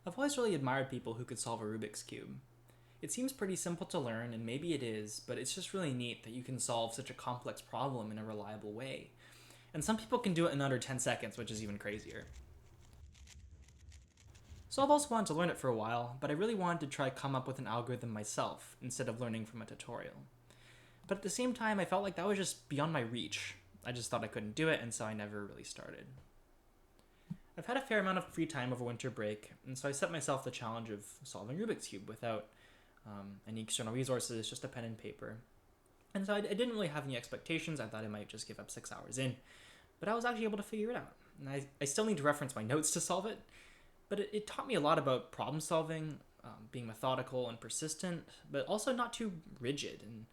I've always really admired people who could solve a Rubik's Cube. It seems pretty simple to learn, and maybe it is, but it's just really neat that you can solve such a complex problem in a reliable way. And some people can do it in under 10 seconds, which is even crazier. So I've also wanted to learn it for a while, but I really wanted to try come up with an algorithm myself instead of learning from a tutorial. But at the same time, I felt like that was just beyond my reach. I just thought I couldn't do it, and so I never really started. I've had a fair amount of free time over winter break, and so I set myself the challenge of solving Rubik's Cube without any external resources, just a pen and paper. And so I didn't really have any expectations. I thought I might just give up 6 hours in, but I was actually able to figure it out. And I still need to reference my notes to solve it, but it taught me a lot about problem solving, being methodical and persistent, but also not too rigid and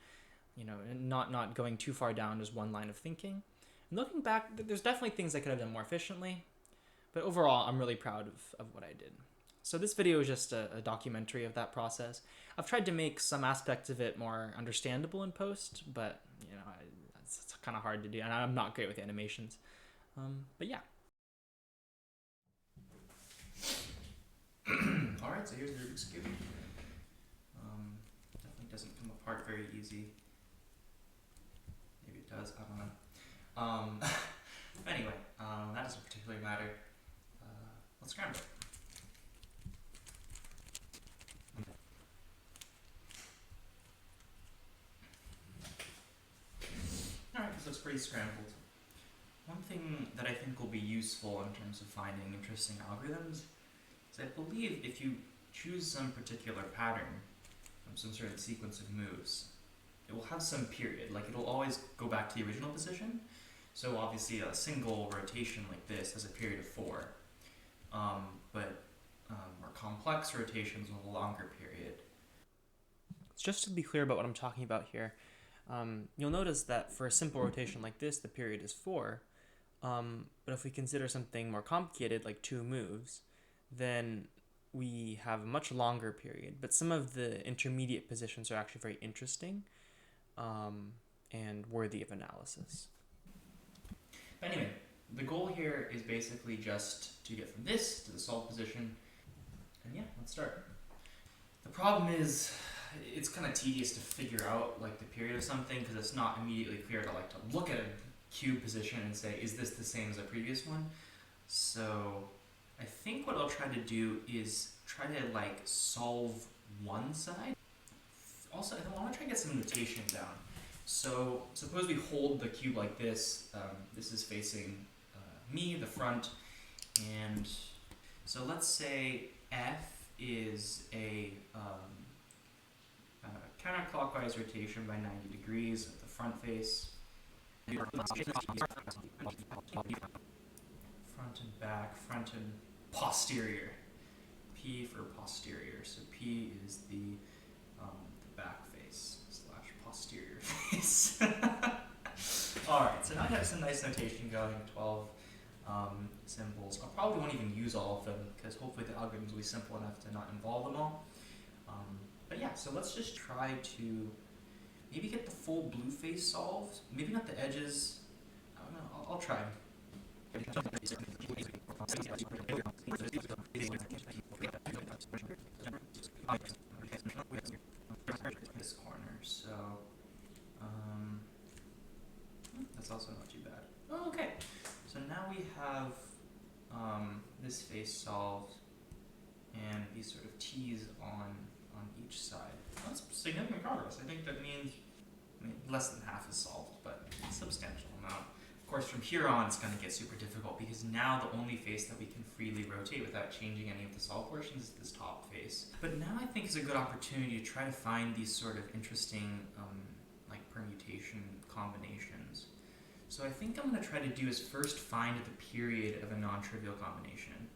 not going too far down as one line of thinking. And looking back, there's definitely things I could have done more efficiently, but overall, I'm really proud of what I did. So this video is just a documentary of that process. I've tried to make some aspects of it more understandable in post, but it's kind of hard to do, and I'm not great with animations. But yeah. All right, so here's the Rubik's Cube. Definitely doesn't come apart very easy. Maybe it does, I don't know. Anyway, that doesn't particularly matter. Let's scramble it. Alright, this looks pretty scrambled. One thing that I think will be useful in terms of finding interesting algorithms is I believe if you choose some particular pattern from some sort of sequence of moves, it will have some period, like it'll always go back to the original position. So obviously a single rotation like this has a period of 4, but more complex rotations will have a longer period. Just to be clear about what I'm talking about here, you'll notice that for a simple rotation like this, the period is 4, but if we consider something more complicated, like 2 moves, then we have a much longer period, but some of the intermediate positions are actually very interesting and worthy of analysis. But anyway, the goal here is basically just to get from this to the solved position, and yeah, let's start. The problem is, it's kind of tedious to figure out like the period of something because it's not immediately clear to look at a cube position and say, is this the same as a previous one? So I think what I'll try to do is try to solve one side. Also, I want to try to get some notation down. So suppose we hold the cube like this. This is facing me, the front, and so let's say F is a counterclockwise rotation by 90 degrees of the front face. Front and back, front and posterior. P for posterior. So P is the back face / posterior face. Alright, so now I have some nice notation going, 12 symbols. I probably won't even use all of them because hopefully the algorithms will be simple enough to not involve them all. But yeah, so let's just try to maybe get the full blue face solved. Maybe not the edges. I don't know. I'll try. This corner, so that's also not too bad. Oh, okay. So now we have this face solved and these sort of T's on each side. That's significant progress. I think that means less than half is solved, but a substantial amount. Of course, from here on, it's going to get super difficult because now the only face that we can freely rotate without changing any of the solved portions is this top face. But now I think is a good opportunity to try to find these sort of interesting permutation combinations. So I think I'm going to try to do is first find the period of a non-trivial combination.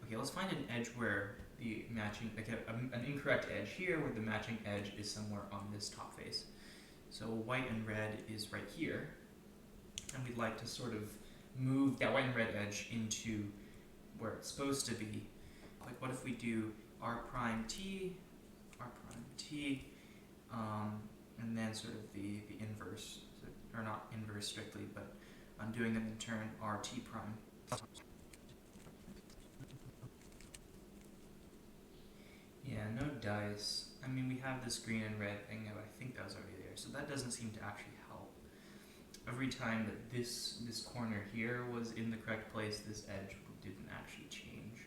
Okay, let's find an edge where the matching, an incorrect edge here where the matching edge is somewhere on this top face. So white and red is right here, and we'd like to sort of move that white and red edge into where it's supposed to be. Like what if we do R prime T, and then sort of the inverse, or not inverse strictly, but I'm doing them in turn RT prime. nice. I mean, we have this green and red thing, but I think that was already there, so that doesn't seem to actually help. Every time that this corner here was in the correct place, this edge didn't actually change.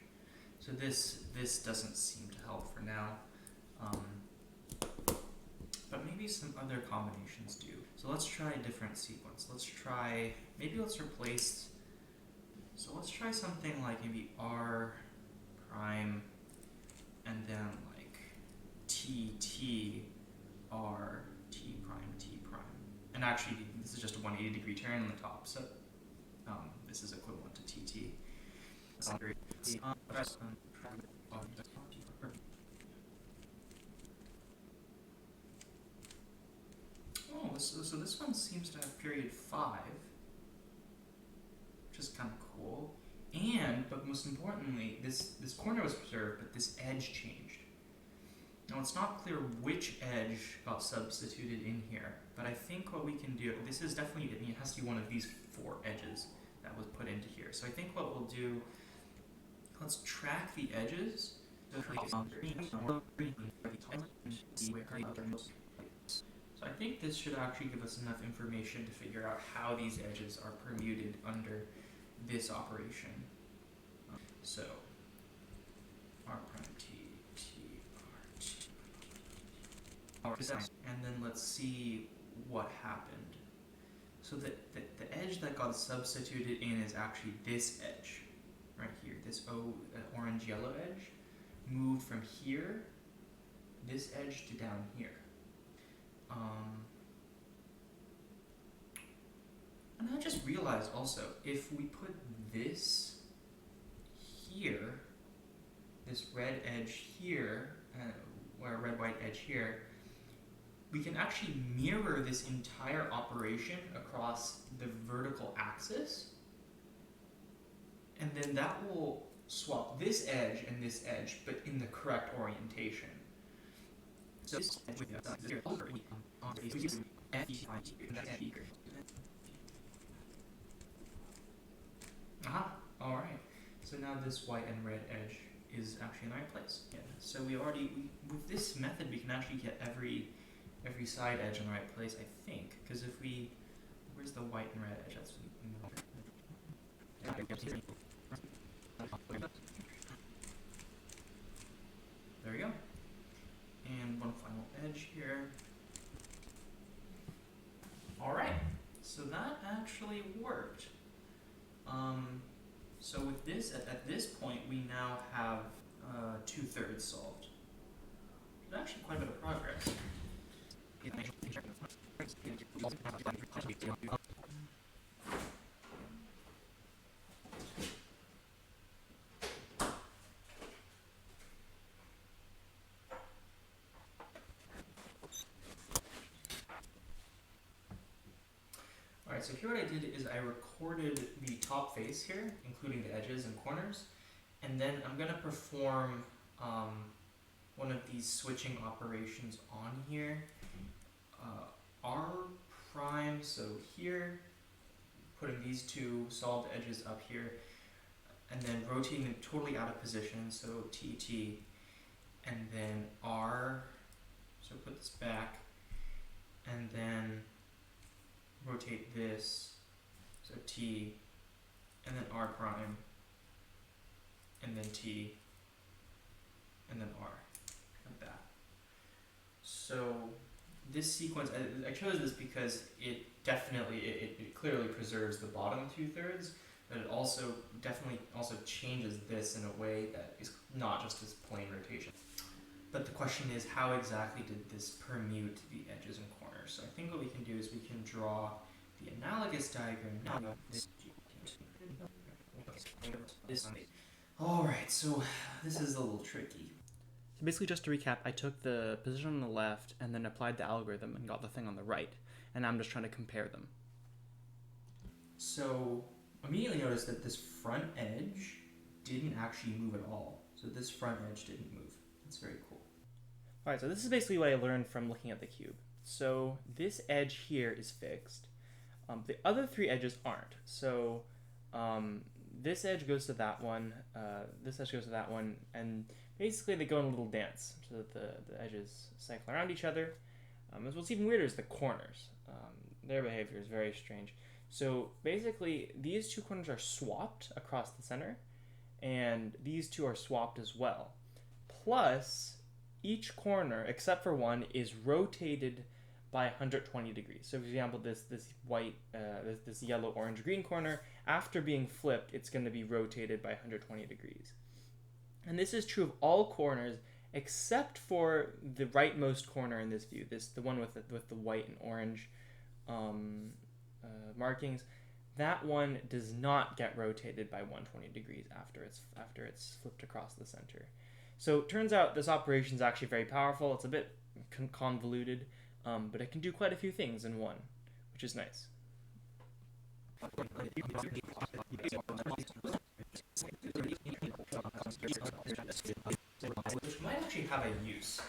So this doesn't seem to help for now. But maybe some other combinations do. So let's try a different sequence. Let's try something like maybe R prime and then like T R T prime. And actually this is just a 180-degree turn on the top, so this is equivalent to TT. Oh, so this one seems to have period 5, which is kind of cool. But most importantly, this corner was preserved, but this edge changed. Now it's not clear which edge got substituted in here, but I think what we can do, this is definitely, it has to be one of these 4 edges that was put into here. So I think what we'll do, let's track the edges. So I think this should actually give us enough information to figure out how these edges are permuted under this operation. So R prime T R T, and then let's see what happened. So the edge that got substituted in is actually this edge right here. This orange yellow edge moved from here, this edge, to down here. And I just realized also, if we put this here, this red edge here, or red-white edge here, we can actually mirror this entire operation across the vertical axis, and then that will swap this edge and this edge, but in the correct orientation. So this with all right. So now this white and red edge is actually in the right place. Yeah. So with this method we can actually get every side edge in the right place, I think, because if we, where's the white and red edge? That's there we go. And one final edge here. Alright, so that actually worked. So with this, at this point, we now have 2/3 solved. It's actually quite a bit of progress. Alright, so here what I did is I recorded the top face here, including the edges and corners, and then I'm going to perform one of these switching operations on here. R prime, so here, putting these 2 solved edges up here, and then rotating them totally out of position, so TT, and then R, so put this back, and then rotate this, so T, and then R prime, and then T, and then R, like that. So this sequence, I chose this because it clearly preserves the bottom 2/3, but it also definitely changes this in a way that is not just as plain rotation. But the question is, how exactly did this permute the edges and corners? So I think what we can do is we can draw the analogous diagram now. Alright, so this is a little tricky. So basically, just to recap, I took the position on the left and then applied the algorithm and got the thing on the right. And now I'm just trying to compare them. So immediately notice that this front edge didn't actually move at all. So this front edge didn't move. That's very cool. Alright, so this is basically what I learned from looking at the cube. So this edge here is fixed. The other 3 edges aren't. So this edge goes to that one, this edge goes to that one, and Basically, they go in a little dance so that the edges cycle around each other. What's even weirder is the corners. Their behavior is very strange. So basically, these two corners are swapped across the center, and these two are swapped as well. Plus, each corner, except for one, is rotated by 120 degrees. So, for example, this white, this yellow, orange, green corner, after being flipped, it's going to be rotated by 120 degrees. And this is true of all corners except for the rightmost corner in this view, the one with the white and orange um, markings. That one does not get rotated by 120 degrees after it's flipped across the center. So it turns out this operation is actually very powerful. It's a bit convoluted, but it can do quite a few things in one, which is nice. Which might actually have a use.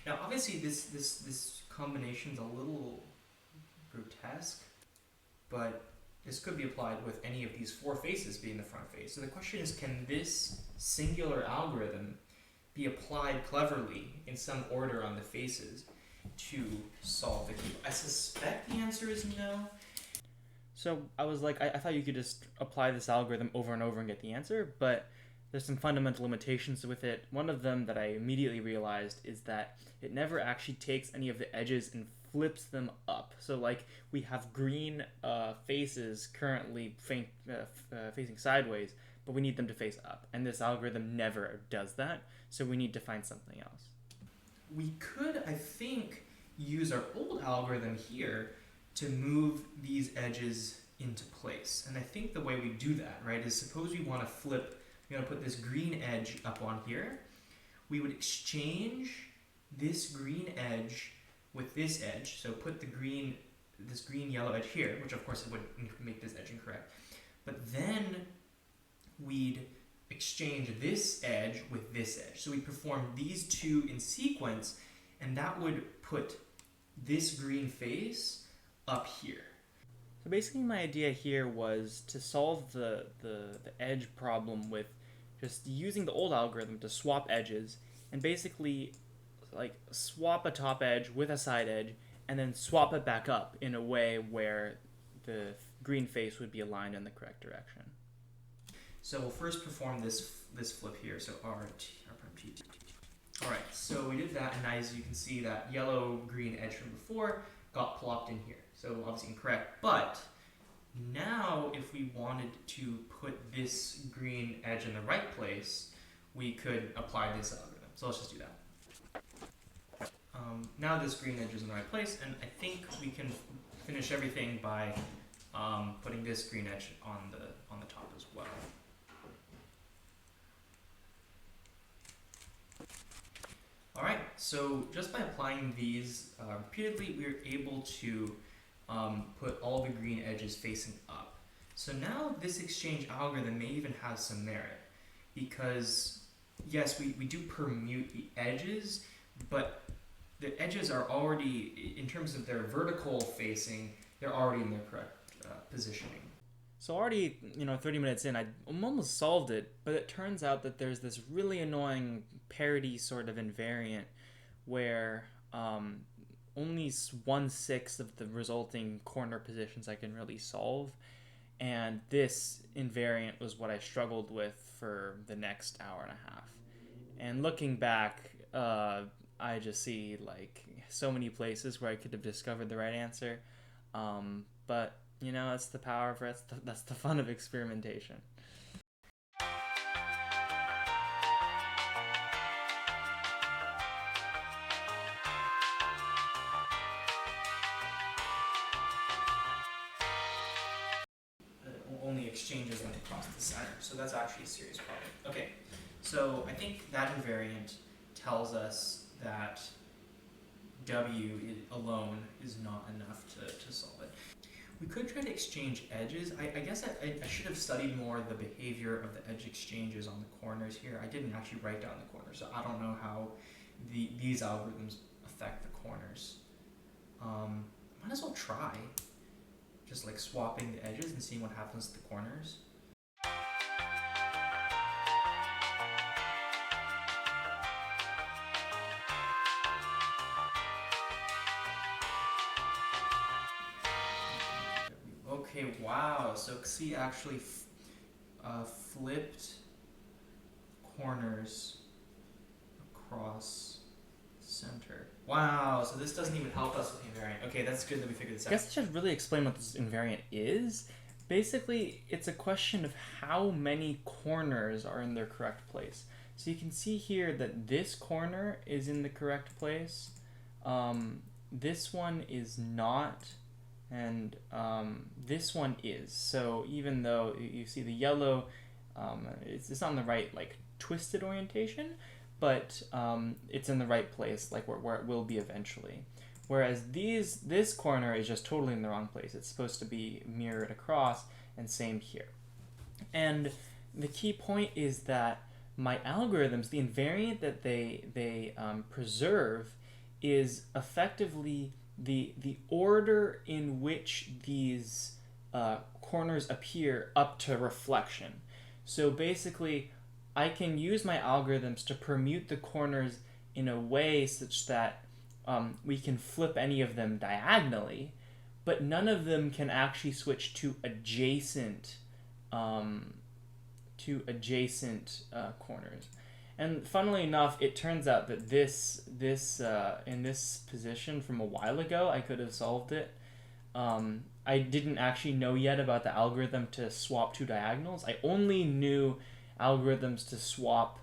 Now, obviously, this combination is a little grotesque, but this could be applied with any of these four faces being the front face. So the question is, can this singular algorithm be applied cleverly in some order on the faces to solve the cube? I suspect the answer is no. So I was like, I thought you could just apply this algorithm over and over and get the answer, but there's some fundamental limitations with it. One of them that I immediately realized is that it never actually takes any of the edges and flips them up. So like we have green faces currently facing sideways, but we need them to face up, and this algorithm never does that. So we need to find something else. We could, I think, use our old algorithm here to move these edges into place. And I think the way we do that, right, is suppose we want to flip, we're going to put this green edge up on here. We would exchange this green edge with this edge. So put this green yellow edge here, which of course would make this edge incorrect. But then we'd exchange this edge with this edge. So we perform these two in sequence, and that would put this green face up here. So basically my idea here was to solve the edge problem with just using the old algorithm to swap edges and basically like swap a top edge with a side edge and then swap it back up in a way where the green face would be aligned in the correct direction. So we'll first perform this flip here. So RT. Alright, so we did that, and as you can see, that yellow-green edge from before got plopped in here. So obviously incorrect, but now if we wanted to put this green edge in the right place, we could apply this algorithm. So let's just do that. Now this green edge is in the right place, and I think we can finish everything by putting this green edge on the top as well. Alright, so just by applying these repeatedly, we're able to put all the green edges facing up. So now this exchange algorithm may even have some merit, because yes, we do permute the edges, but the edges are already, in terms of their vertical facing, they're already in their correct positioning. So already, 30 minutes in, I almost solved it, but it turns out that there's this really annoying parity sort of invariant where only 1/6 of the resulting corner positions I can really solve, and this invariant was what I struggled with for the next hour and a half. And looking back, I just see like so many places where I could have discovered the right answer, but that's the power of it. That's the fun of experimentation. Only exchanges them across the center, so that's actually a serious problem. Okay, so I think that invariant tells us that W alone is not enough to solve it. We could try to exchange edges. I guess I should have studied more the behavior of the edge exchanges on the corners here. I didn't actually write down the corners, so I don't know how these algorithms affect the corners. Might as well try just like swapping the edges and seeing what happens to the corners. Okay, wow. So Xi actually flipped corners across center. Wow, so this doesn't even help us with invariant. Okay, that's good that we figured this I out. guess I should really explain what this invariant is. Basically, it's a question of how many corners are in their correct place. So you can see here that this corner is in the correct place. This one is not, and this one is. So even though you see the yellow, it's not in the right like twisted orientation, but it's in the right place, like where it will be eventually. Whereas this corner is just totally in the wrong place. It's supposed to be mirrored across, and same here. And the key point is that my algorithms, the invariant that they preserve, is effectively the order in which these corners appear up to reflection. So basically, I can use my algorithms to permute the corners in a way such that we can flip any of them diagonally, but none of them can actually switch to adjacent corners. And funnily enough, it turns out that this in this position from a while ago, I could have solved it. I didn't actually know yet about the algorithm to swap two diagonals. I only knew algorithms to swap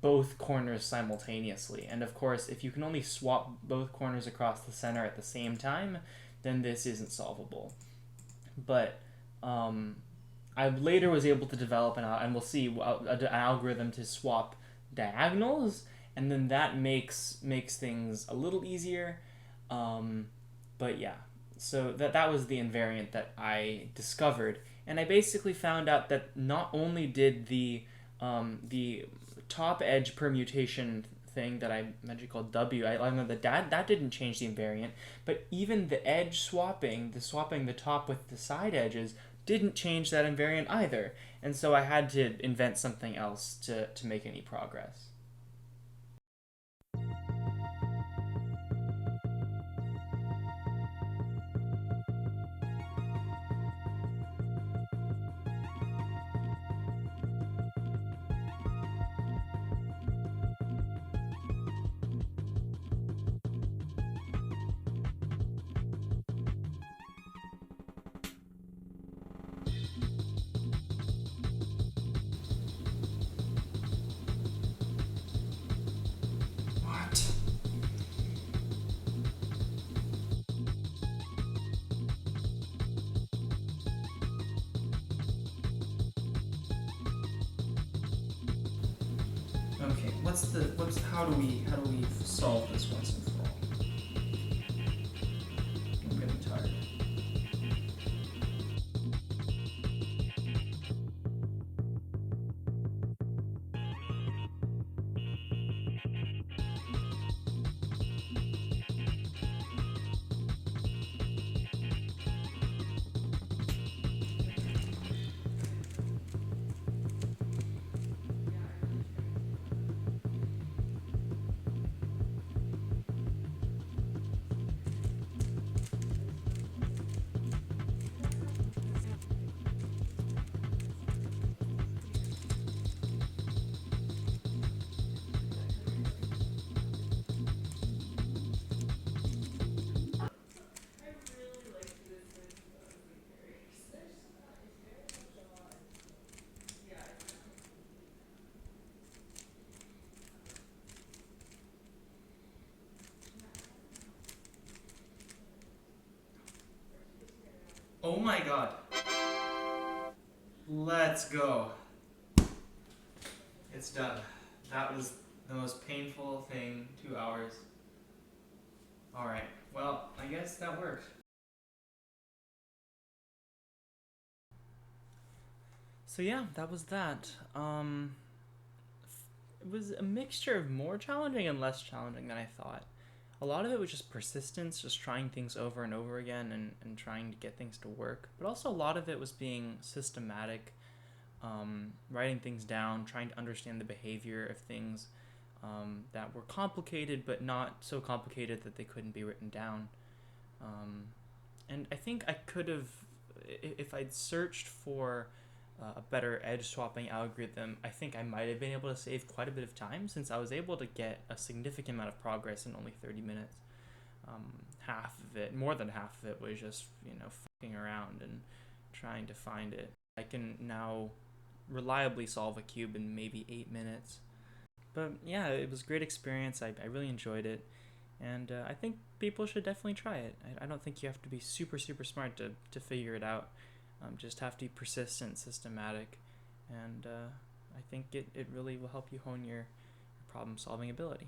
both corners simultaneously. And of course, if you can only swap both corners across the center at the same time, then this isn't solvable. But I later was able to develop and we'll see an algorithm to swap diagonals, and then that makes things a little easier. But yeah, so that was the invariant that I discovered, and I basically found out that not only did the top edge permutation thing that I magically called W, I learned that didn't change the invariant, but even the edge swapping the top with the side edges didn't change that invariant either. And so I had to invent something else to make any progress. What? Okay, how do we solve this once and for all? I'm getting tired. Oh my god. Let's go. It's done. That was the most painful thing, 2 hours. Alright, well, I guess that worked. So yeah, that was that. It was a mixture of more challenging and less challenging than I thought. A lot of it was just persistence, just trying things over and over again and trying to get things to work. But also a lot of it was being systematic, writing things down, trying to understand the behavior of things that were complicated but not so complicated that they couldn't be written down. And I think I could have if I'd searched for a better edge swapping algorithm, I think I might have been able to save quite a bit of time, since I was able to get a significant amount of progress in only 30 minutes. Half of it, more than half of it, was just, fucking around and trying to find it. I can now reliably solve a cube in maybe 8 minutes. But yeah, it was a great experience. I really enjoyed it. And I think people should definitely try it. I don't think you have to be super, super smart to figure it out. Just have to be persistent, systematic, and I think it really will help you hone your problem solving ability.